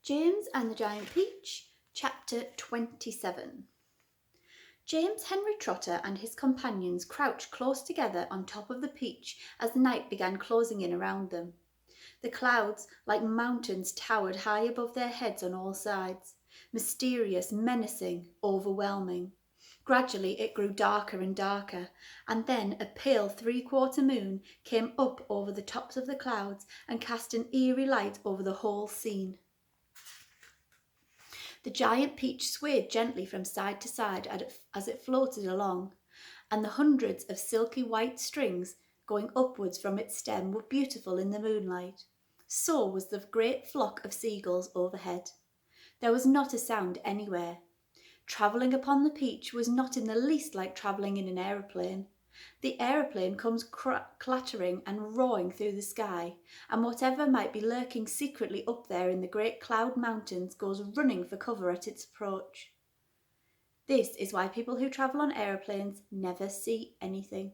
James and the Giant Peach, Chapter 27. James Henry Trotter and his companions crouched close together on top of the peach as the night began closing in around them. The clouds, like mountains, towered high above their heads on all sides, mysterious, menacing, overwhelming. Gradually it grew darker and darker, and then a pale three-quarter moon came up over the tops of the clouds and cast an eerie light over the whole scene. The giant peach swayed gently from side to side as it floated along, and the hundreds of silky white strings going upwards from its stem were beautiful in the moonlight. So was the great flock of seagulls overhead. There was not a sound anywhere. Travelling upon the peach was not in the least like travelling in an aeroplane. The aeroplane comes clattering and roaring through the sky, and whatever might be lurking secretly up there in the great cloud mountains goes running for cover at its approach. This is why people who travel on aeroplanes never see anything.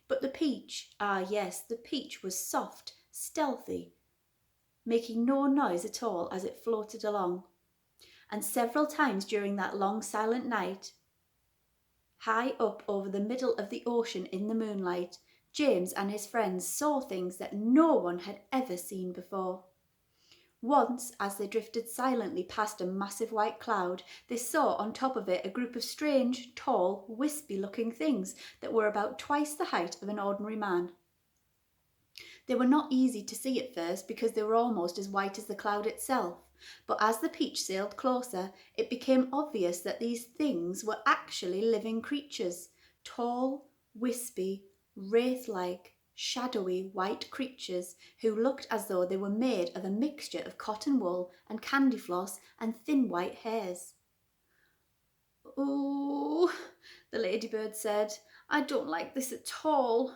But the peach, yes, the peach was soft, stealthy, making no noise at all as it floated along. And several times during that long silent night, high up over the middle of the ocean in the moonlight, James and his friends saw things that no one had ever seen before. Once, as they drifted silently past a massive white cloud, they saw on top of it a group of strange, tall, wispy-looking things that were about twice the height of an ordinary man. They were not easy to see at first because they were almost as white as the cloud itself. But as the peach sailed closer, it became obvious that these things were actually living creatures, tall, wispy, wraith-like, shadowy white creatures who looked as though they were made of a mixture of cotton wool and candy floss and thin white hairs. "Oh," the ladybird said, "I don't like this at all."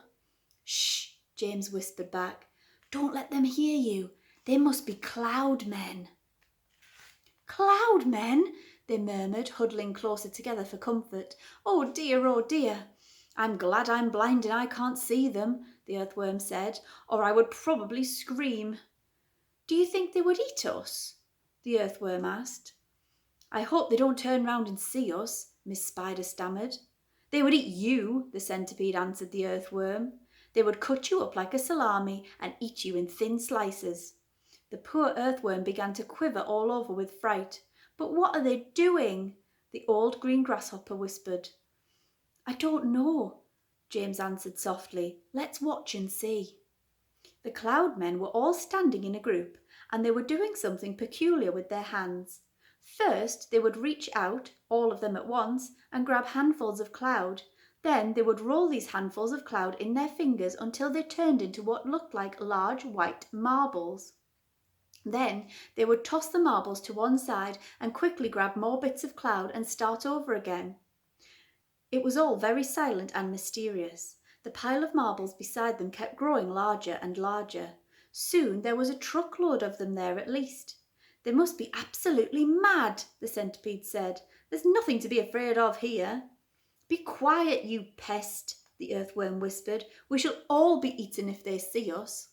"Shh," James whispered back. "Don't let them hear you. They must be cloud men." "Cloud men?" they murmured, huddling closer together for comfort. "Oh dear, oh dear." "I'm glad I'm blind and I can't see them," the earthworm said, "or I would probably scream." "Do you think they would eat us?" the earthworm asked. "I hope they don't turn round and see us," Miss Spider stammered. "They would eat you," the centipede answered the earthworm. "They would cut you up like a salami and eat you in thin slices." The poor earthworm began to quiver all over with fright. "But what are they doing?" the old green grasshopper whispered. "I don't know," James answered softly. "Let's watch and see." The cloud men were all standing in a group, and they were doing something peculiar with their hands. First, they would reach out, all of them at once, and grab handfuls of cloud. Then they would roll these handfuls of cloud in their fingers until they turned into what looked like large white marbles. Then they would toss the marbles to one side and quickly grab more bits of cloud and start over again. It was all very silent and mysterious. The pile of marbles beside them kept growing larger and larger. Soon there was a truckload of them there at least. "They must be absolutely mad," the centipede said. "There's nothing to be afraid of here." "Be quiet, you pest," the earthworm whispered. "We shall all be eaten if they see us."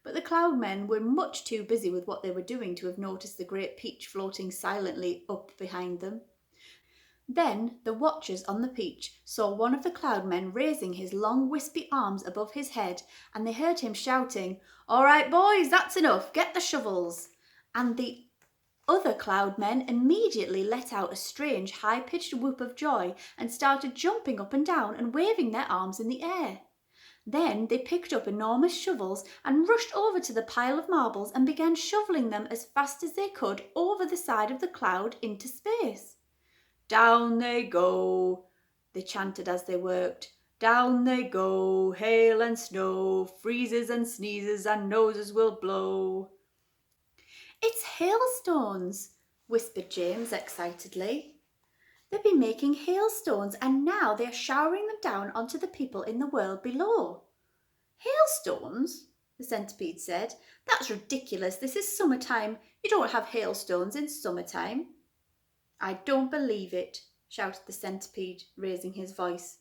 But the cloud men were much too busy with what they were doing to have noticed the great peach floating silently up behind them. Then the watchers on the peach saw one of the cloud men raising his long wispy arms above his head, and they heard him shouting, "All right, boys, that's enough, get the shovels." And the other cloud men immediately let out a strange high-pitched whoop of joy and started jumping up and down and waving their arms in the air. Then they picked up enormous shovels and rushed over to the pile of marbles and began shoveling them as fast as they could over the side of the cloud into space. "Down they go," they chanted as they worked. "Down they go, hail and snow, freezes and sneezes and noses will blow." "It's hailstones," whispered James excitedly. "They've been making hailstones and now they are showering them down onto the people in the world below." "Hailstones?" the centipede said. "That's ridiculous. This is summertime. You don't have hailstones in summertime." "I don't believe it," shouted the centipede, raising his voice.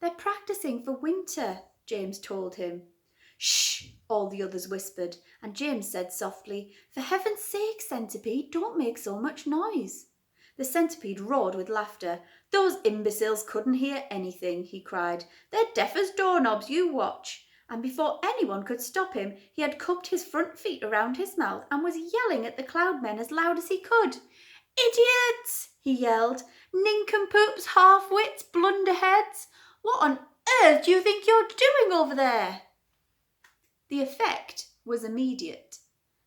"They're practicing for winter," James told him. Shh, all the others whispered, and James said softly, "For heaven's sake, Centipede, don't make so much noise." The Centipede roared with laughter. "Those imbeciles couldn't hear anything," he cried. "They're deaf as doorknobs, you watch." And before anyone could stop him, he had cupped his front feet around his mouth and was yelling at the cloud-men as loud as he could. "Idiots!" he yelled. "Nincompoops, half-wits, blunderheads! What on earth do you think you're doing over there?" The effect was immediate.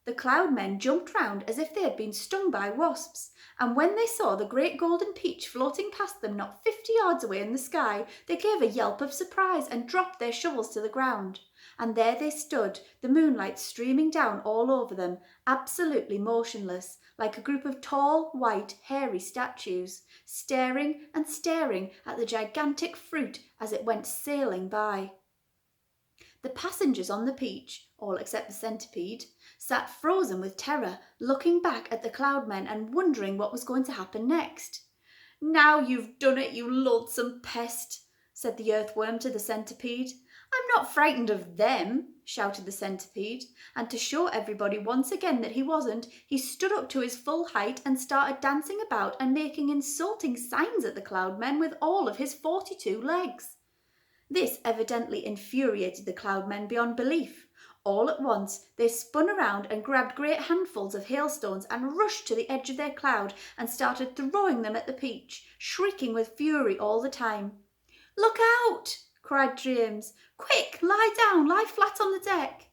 The cloud-men jumped round as if they had been stung by wasps, and when they saw the great golden peach floating past them not 50 yards away in the sky, they gave a yelp of surprise and dropped their shovels to the ground. And there they stood, the moonlight streaming down all over them, absolutely motionless, like a group of tall, white, hairy statues, staring and staring at the gigantic fruit as it went sailing by. The passengers on the peach, all except the Centipede, sat frozen with terror, looking back at the cloud-men and wondering what was going to happen next. "Now you've done it, you loathsome pest," said the earthworm to the Centipede. "I'm not frightened of them," shouted the Centipede, and to show everybody once again that he wasn't, he stood up to his full height and started dancing about and making insulting signs at the cloud-men with all of his 42 legs. This evidently infuriated the cloud-men beyond belief. All at once they spun around and grabbed great handfuls of hailstones and rushed to the edge of their cloud and started throwing them at the peach, shrieking with fury all the time. "Look out!" cried James. "Quick, lie down, lie flat on the deck."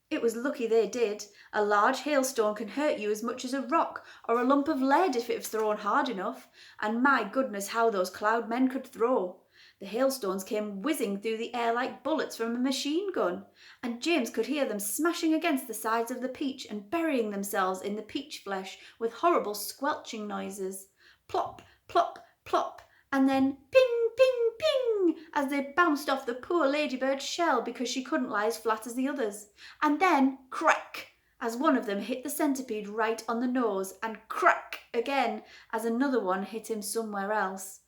It was lucky they did. A large hailstone can hurt you as much as a rock or a lump of lead if it's thrown hard enough, and my goodness how those cloud-men could throw. The hailstones came whizzing through the air like bullets from a machine gun, and James could hear them smashing against the sides of the peach and burying themselves in the peach flesh with horrible squelching noises. Plop, plop, plop, and then ping, ping, ping, as they bounced off the poor ladybird's shell because she couldn't lie as flat as the others. And then crack, as one of them hit the Centipede right on the nose, and crack again as another one hit him somewhere else.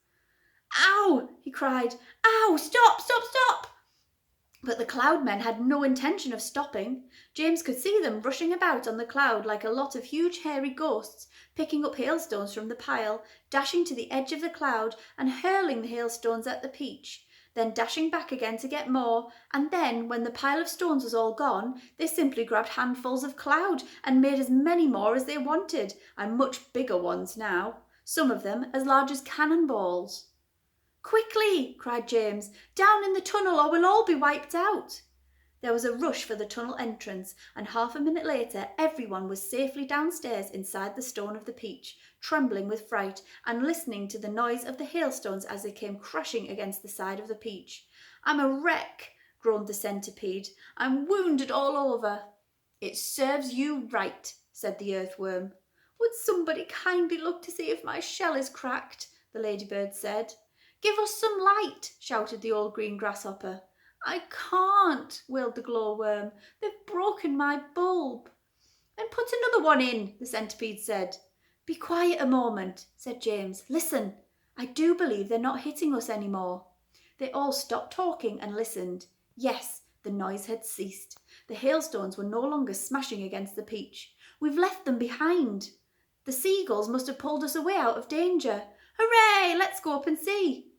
"Ow!" he cried. "Ow! Stop, stop, stop!" But the cloud-men had no intention of stopping. James could see them rushing about on the cloud like a lot of huge hairy ghosts, picking up hailstones from the pile, dashing to the edge of the cloud and hurling the hailstones at the peach, then dashing back again to get more, and then, when the pile of stones was all gone, they simply grabbed handfuls of cloud and made as many more as they wanted, and much bigger ones now, some of them as large as cannonballs. "Quickly!" cried James. "Down in the tunnel or we'll all be wiped out." There was a rush for the tunnel entrance, and half a minute later everyone was safely downstairs inside the stone of the peach, trembling with fright and listening to the noise of the hailstones as they came crashing against the side of the peach. "I'm a wreck," groaned the Centipede. "I'm wounded all over." "It serves you right," said the earthworm. "Would somebody kindly look to see if my shell is cracked?" the ladybird said. "Give us some light," shouted the old green grasshopper. "I can't," wailed the glowworm. "They've broken my bulb." "Then put another one in," the Centipede said. "Be quiet a moment," said James. "Listen. I do believe they're not hitting us anymore." They all stopped talking and listened. Yes, the noise had ceased. The hailstones were no longer smashing against the peach. "We've left them behind. The seagulls must have pulled us away out of danger. Hooray! Let's go up and see."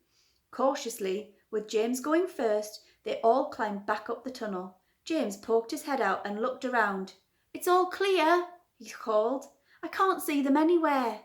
Cautiously, with James going first, they all climbed back up the tunnel. James poked his head out and looked around. "It's all clear," he called. "I can't see them anywhere."